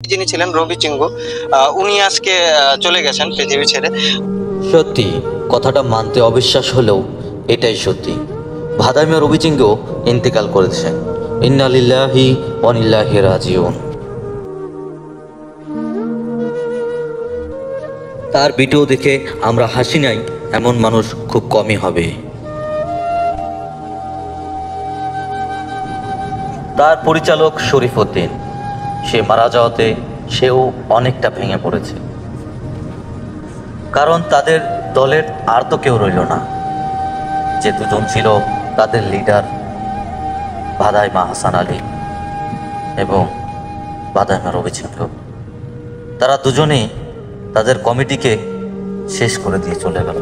যিনি ছিলেন রবি চিঙ্গু, উনি আজকে চলে গেছেন পৃথিবী ছেড়ে। সত্যি কথাটা মানতে অবিশ্বাস হলেও এটাই সত্যি। ভাদাই মিয়া রবি চিঙ্গু ইন্তেকাল করেছেন। ইন্না লিল্লাহি ওয়া ইন্না ইলাইহি রাজিউন। তার ভিডিও দেখে আমরা হাসি নাই এমন মানুষ খুব কমই হবে। তার পরিচালক শরীফ উদ্দিন, সে মারা যাওয়াতে সেও অনেকটা ভেঙে পড়েছে। কারণ তাদের দলের আর তো কেউ রইল না। যে দুজন ছিল তাদের লিডার, ভাদাই মা হাসান আলী এবং ভাদাই মা রবি চিঙ্গু, তারা দুজনেই তাদের কমিটিকে শেষ করে দিয়ে চলে গেল।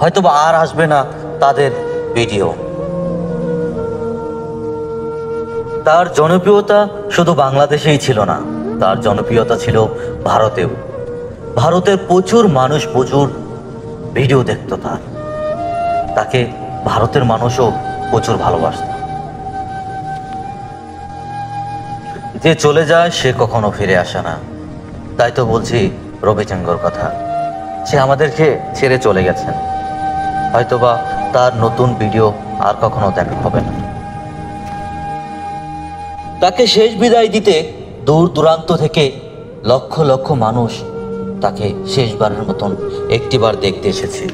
হয়তোবা আর আসবে না তাদের ভিডিও। তার জনপ্রিয়তা শুধু বাংলাদেশেই ছিল না, তার জনপ্রিয়তা ছিল ভারতেও। ভারতের প্রচুর মানুষ প্রচুর ভিডিও দেখত তাকে ভারতের মানুষও প্রচুর ভালোবাসত। যে চলে যায় সে কখনো ফিরে আসে না। তাই তো বলছি রবি চিঙ্গুর কথা, সে আমাদেরকে ছেড়ে চলে গেছেন। হয়তোবা তার নতুন ভিডিও আর কখনো দেখা হবে না। তাকে শেষ বিদায় দিতে দূর দূরান্ত থেকে লক্ষ লক্ষ মানুষ তাকে শেষবারের মতন একটিবার দেখতে এসেছে।